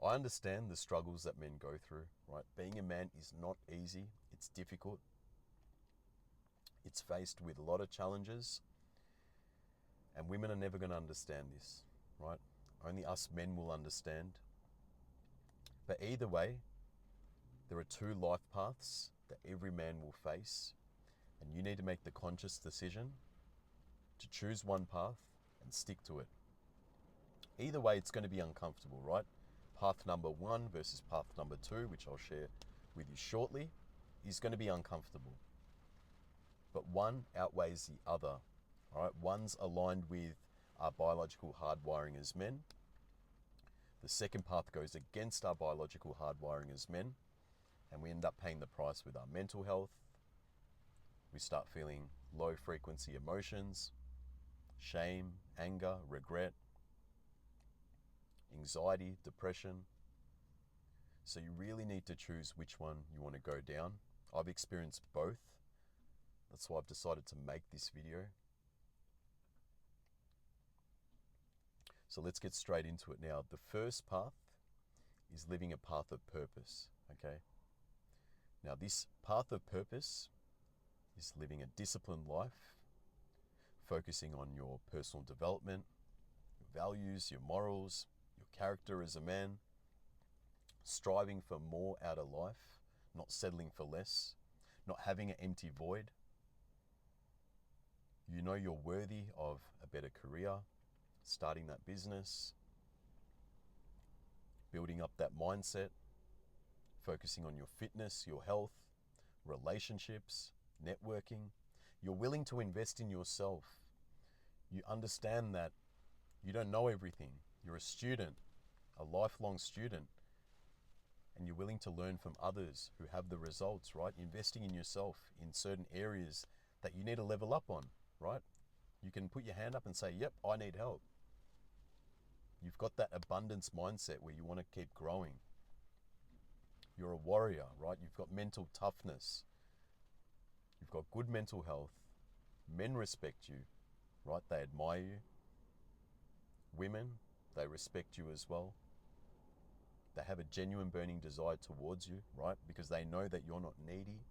I understand the struggles that men go through, right? Being a man is not easy. It's difficult. It's faced with a lot of challenges, and women are never going to understand this, right? Only us men will understand. But either way, there are two life paths that every man will face, and you need to make the conscious decision to choose one path and stick to it. Either way, it's going to be uncomfortable, right? Path number one versus path number two, which I'll share with you shortly, is going to be uncomfortable. But one outweighs the other, all right? One's aligned with our biological hardwiring as men. The second path goes against our biological hardwiring as men, and we end up paying the price with our mental health. We start feeling low frequency emotions, shame, anger, regret, anxiety, depression. So you really need to choose which one you want to go down. I've experienced both. That's why I've decided to make this video. So let's get straight into it now. The first path is living a path of purpose, okay? Now this path of purpose is living a disciplined life, focusing on your personal development, your values, your morals, your character as a man, striving for more out of life, not settling for less, not having an empty void. You know you're worthy of a better career, starting that business, building up that mindset, focusing on your fitness, your health, relationships, networking. You're willing to invest in yourself. You understand that you don't know everything. You're a student, a lifelong student, and you're willing to learn from others who have the results, right? Investing in yourself in certain areas that you need to level up on, right? You can put your hand up and say, yep, I need help. You've got that abundance mindset where you want to keep growing. You're a warrior, right? You've got mental toughness. You've got good mental health. Men respect you, right? They admire you. Women, they respect you as well. They have a genuine burning desire towards you, right? Because they know that you're not needy.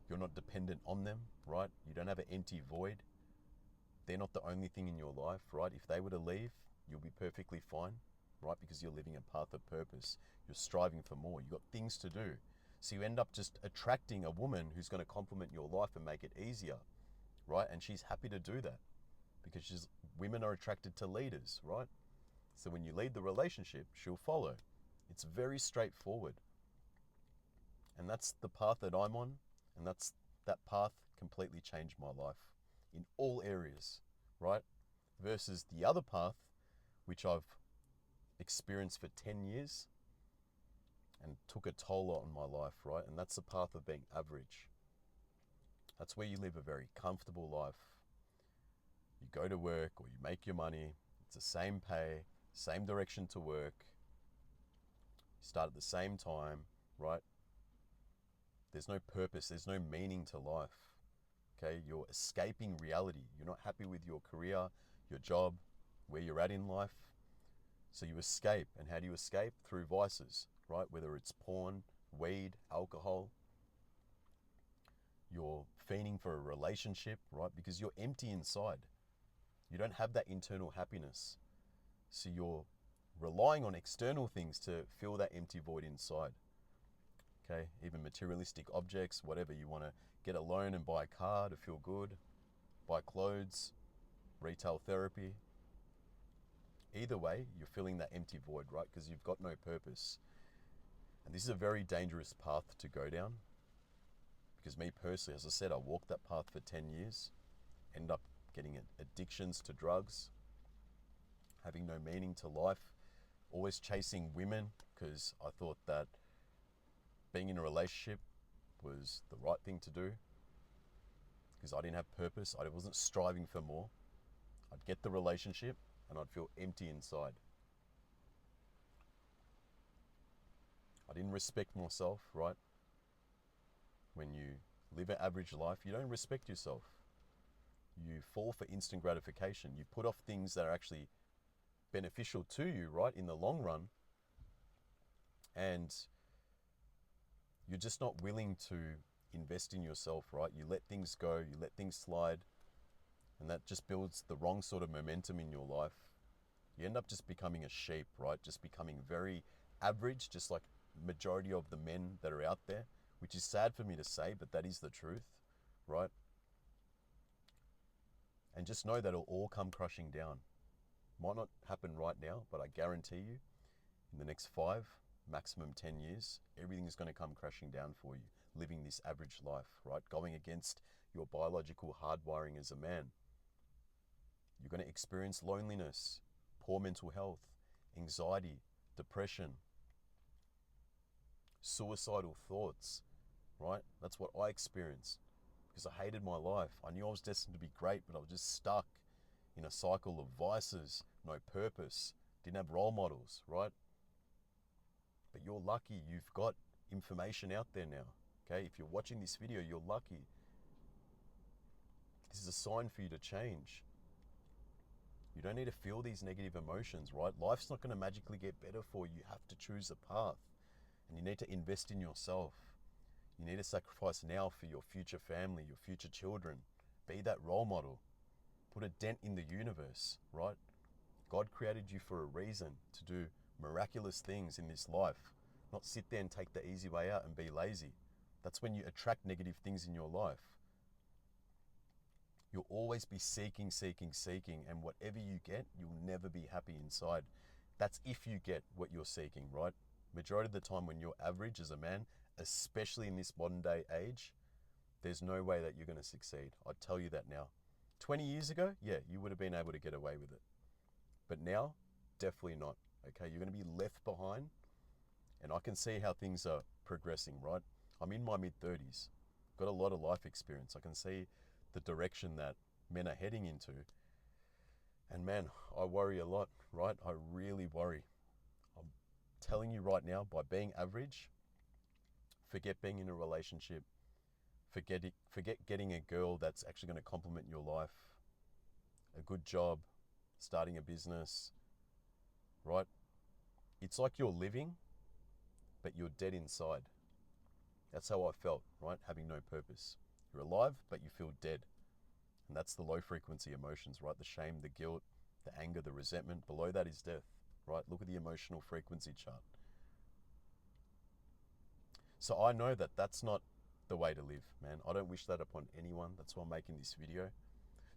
You're not dependent on them, right? You don't have an empty void. They're not the only thing in your life, right? If they were to leave, you'll be perfectly fine, right? Because you're living a path of purpose. You're striving for more. You've got things to do. So you end up just attracting a woman who's going to complement your life and make it easier, right? And she's happy to do that because women are attracted to leaders, right? So when you lead the relationship, she'll follow. It's very straightforward. And that's the path that I'm on. And that path completely changed my life in all areas, right? Versus the other path, which I've experienced for 10 years and took a toll on my life, right? And that's the path of being average. That's where you live a very comfortable life. You go to work or you make your money. It's the same pay, same direction to work. You start at the same time, right? There's no purpose. There's no meaning to life. Okay, you're escaping reality. You're not happy with your career, your job, where you're at in life. So you escape. And how do you escape? Through vices, right? Whether it's porn, weed, alcohol. You're fiending for a relationship, right? Because you're empty inside. You don't have that internal happiness. So you're relying on external things to fill that empty void inside. Okay, even materialistic objects, whatever. You want to get a loan and buy a car to feel good, buy clothes, retail therapy. Either way, you're filling that empty void, right? Because you've got no purpose. And this is a very dangerous path to go down. Because me personally, as I said, I walked that path for 10 years, end up getting addictions to drugs, having no meaning to life, always chasing women because I thought that being in a relationship was the right thing to do because I didn't have purpose. I wasn't striving for more. I'd get the relationship and I'd feel empty inside. I didn't respect myself, right? When you live an average life, you don't respect yourself. You fall for instant gratification. You put off things that are actually beneficial to you, right, in the long run, and you're just not willing to invest in yourself, right? You let things go, you let things slide, and that just builds the wrong sort of momentum in your life. You end up just becoming a sheep, right? Just becoming very average, just like majority of the men that are out there, which is sad for me to say, but that is the truth, right? And just know that it'll all come crushing down. Might not happen right now, but I guarantee you, in the next 5, maximum 10 years, everything is going to come crashing down for you, living this average life, right? Going against your biological hardwiring as a man. You're going to experience loneliness, poor mental health, anxiety, depression, suicidal thoughts, right? That's what I experienced because I hated my life. I knew I was destined to be great, but I was just stuck in a cycle of vices, no purpose, didn't have role models, right? But you're lucky you've got information out there now, okay? If you're watching this video, you're lucky. This is a sign for you to change. You don't need to feel these negative emotions, right? Life's not going to magically get better for you. You have to choose a path, and you need to invest in yourself. You need to sacrifice now for your future family, your future children. Be that role model. Put a dent in the universe, right? God created you for a reason, to do miraculous things in this life, not sit there and take the easy way out and be lazy. That's when you attract negative things in your life. You'll always be seeking, and whatever you get, you'll never be happy inside. That's if you get what you're seeking, right? Majority of the time when you're average as a man, especially in this modern day age, there's no way that you're going to succeed. I tell you that now. 20 years ago, yeah, you would have been able to get away with it. But now, definitely not. Okay, you're going to be left behind, and I can see how things are progressing, right? I'm in my mid-30s, got a lot of life experience. I can see the direction that men are heading into, and man, I worry a lot, right? I really worry. I'm telling you right now, by being average, forget being in a relationship, forget getting a girl that's actually going to complement your life, a good job, starting a business, right? It's like you're living, but you're dead inside. That's how I felt, right? Having no purpose. You're alive, but you feel dead. And that's the low frequency emotions, right? The shame, the guilt, the anger, the resentment. Below that is death, right? Look at the emotional frequency chart. So I know that that's not the way to live, man. I don't wish that upon anyone. That's why I'm making this video.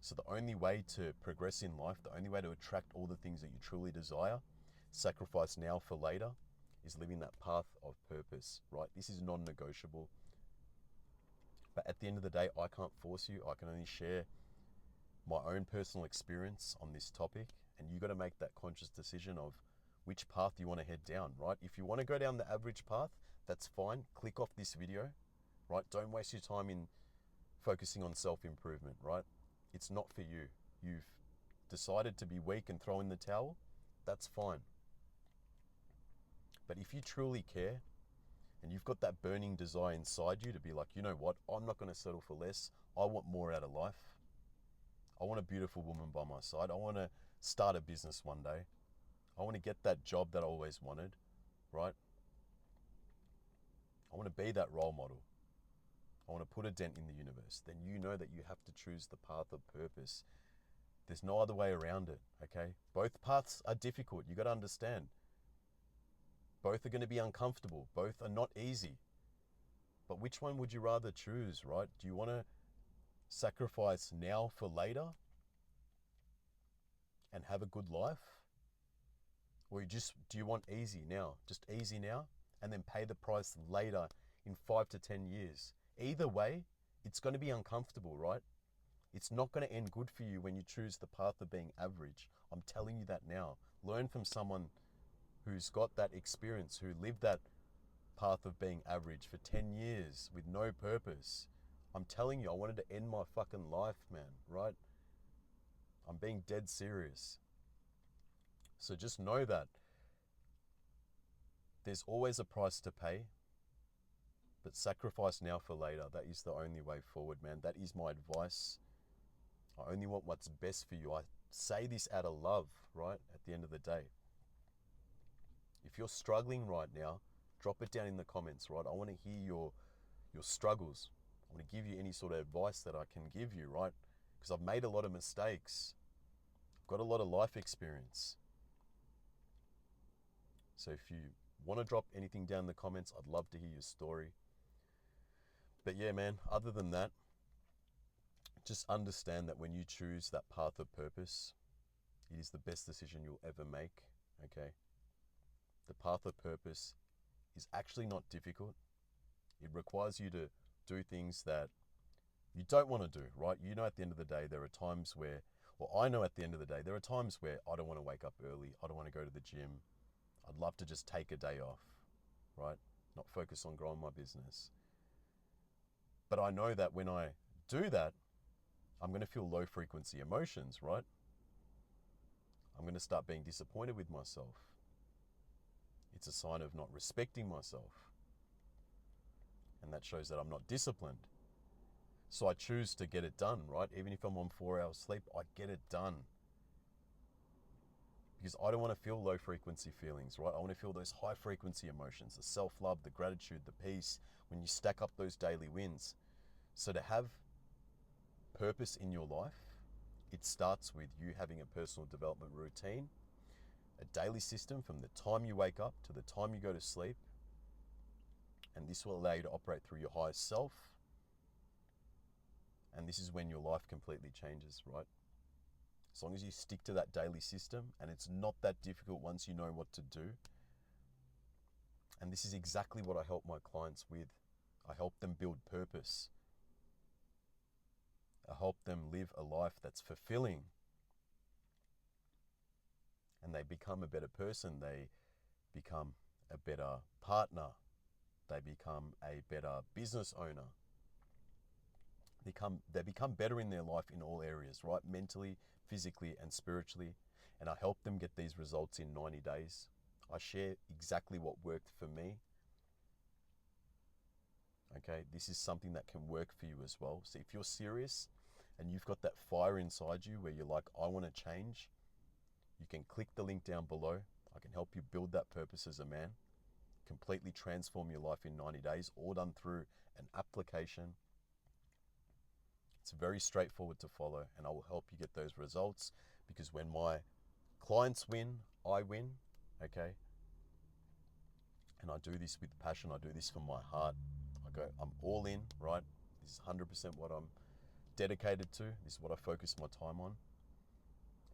So the only way to progress in life, the only way to attract all the things that you truly desire, sacrifice now for later, is living that path of purpose, right? This is non-negotiable. But at the end of the day, I can't force you. I can only share my own personal experience on this topic, and you got to make that conscious decision of which path you want to head down, right? If you want to go down the average path, that's fine. Click off this video, right? Don't waste your time in focusing on self-improvement, right? It's not for you. You've decided to be weak and throw in the towel, that's fine. But if you truly care and you've got that burning desire inside you to be like, you know what, I'm not going to settle for less. I want more out of life. I want a beautiful woman by my side. I want to start a business one day. I want to get that job that I always wanted, right? I want to be that role model. I want to put a dent in the universe. Then you know that you have to choose the path of purpose. There's no other way around it, okay? Both paths are difficult. You got to understand. Both are going to be uncomfortable. Both are not easy. But which one would you rather choose, right? Do you want to sacrifice now for later and have a good life? Or do you want easy now? Just easy now and then pay the price later in 5 to 10 years. Either way, it's going to be uncomfortable, right? It's not going to end good for you when you choose the path of being average. I'm telling you that now. Learn from someone who's got that experience, who lived that path of being average for 10 years with no purpose. I'm telling you, I wanted to end my fucking life, man, right? I'm being dead serious. So just know that there's always a price to pay, but sacrifice now for later. That is the only way forward, man. That is my advice. I only want what's best for you. I say this out of love, right? At the end of the day. If you're struggling right now, Drop it down in the comments, right? I want to hear your struggles. I want to give you any sort of advice that I can give you, right? Because I've made a lot of mistakes. I've got a lot of life experience. So if you want to drop anything down in the comments, I'd love to hear your story. But yeah, man, other than that, just understand that when you choose that path of purpose, it is the best decision you'll ever make, okay? The path of purpose is actually not difficult. It requires you to do things that you don't want to do, right? You know, at the end of the day, there are times where, well, I know at the end of the day, there are times where I don't want to wake up early. I don't want to go to the gym. I'd love to just take a day off, right? Not focus on growing my business. But I know that when I do that, I'm going to feel low frequency emotions, right? I'm going to start being disappointed with myself. It's a sign of not respecting myself. And that shows that I'm not disciplined. So I choose to get it done, right? Even if I'm on 4 hours sleep, I get it done. Because I don't want to feel low frequency feelings, right? I want to feel those high frequency emotions, the self-love, the gratitude, the peace, when you stack up those daily wins. So to have purpose in your life, it starts with you having a personal development routine, a daily system from the time you wake up to the time you go to sleep. And this will allow you to operate through your highest self. And this is when your life completely changes, right? As long as you stick to that daily system, and it's not that difficult once you know what to do. And this is exactly what I help my clients with. I help them build purpose. I help them live a life that's fulfilling. And they become a better person. They become a better partner. They become a better business owner. They become better in their life in all areas, right? Mentally, physically, and spiritually. And I help them get these results in 90 days. I share exactly what worked for me. Okay, this is something that can work for you as well. So if you're serious and you've got that fire inside you where you're like, I want to change, you can click the link down below. I can help you build that purpose as a man, completely transform your life in 90 days, all done through an application. It's very straightforward to follow, and I will help you get those results, because when my clients win, I win, okay? And I do this with passion. I do this from my heart. I'm all in, right? This is 100% what I'm dedicated to. This is what I focus my time on.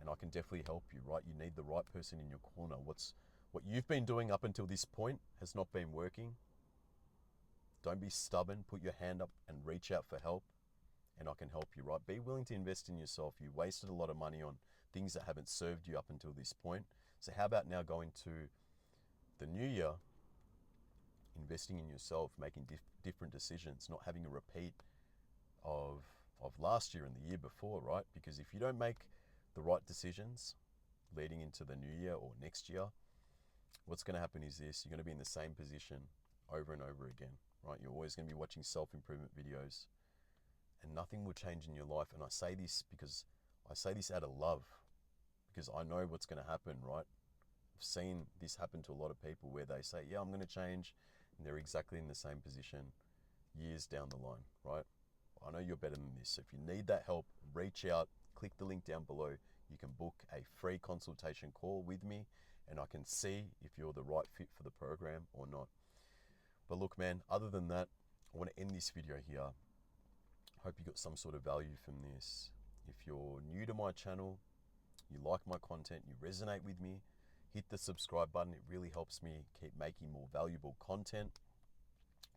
And I can definitely help you, right? You need the right person in your corner. What you've been doing up until this point has not been working. Don't be stubborn. Put your hand up and reach out for help. And I can help you, right? Be willing to invest in yourself. You wasted a lot of money on things that haven't served you up until this point. So how about now going to the new year, investing in yourself, making different decisions, not having a repeat of last year and the year before, right? Because if you don't make the right decisions leading into the new year or next year, what's going to happen is this: you're going to be in the same position over and over again, right? You're always going to be watching self-improvement videos, and nothing will change in your life. And I say this because I say this out of love, because I know what's going to happen, right? I've seen this happen to a lot of people where they say, yeah, I'm going to change, and they're exactly in the same position years down the line, right? I know you're better than this. So if you need that help, reach out, click the link down below. You can book a free consultation call with me, and I can see if you're the right fit for the program or not. But look, man, other than that, I want to end this video here. I hope you got some sort of value from this. If you're new to my channel, you like my content, you resonate with me, hit the subscribe button. It really helps me keep making more valuable content,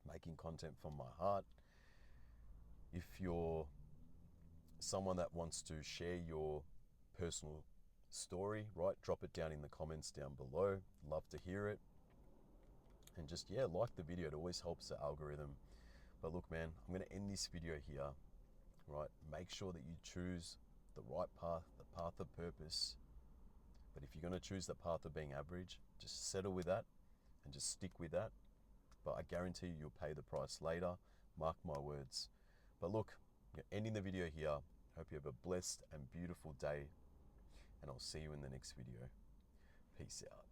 making content from my heart. If you're someone that wants to share your personal story, right, drop it down in the comments down below. Love to hear it. And just, yeah, like the video. It always helps the algorithm. But look, man, I'm going to end this video here, right? Make sure that you choose the right path, the path of purpose. But if you're going to choose the path of being average, just settle with that and just stick with that. But I guarantee you'll pay the price later. Mark my words. But look, ending the video here. Hope you have a blessed and beautiful day, and I'll see you in the next video. Peace out.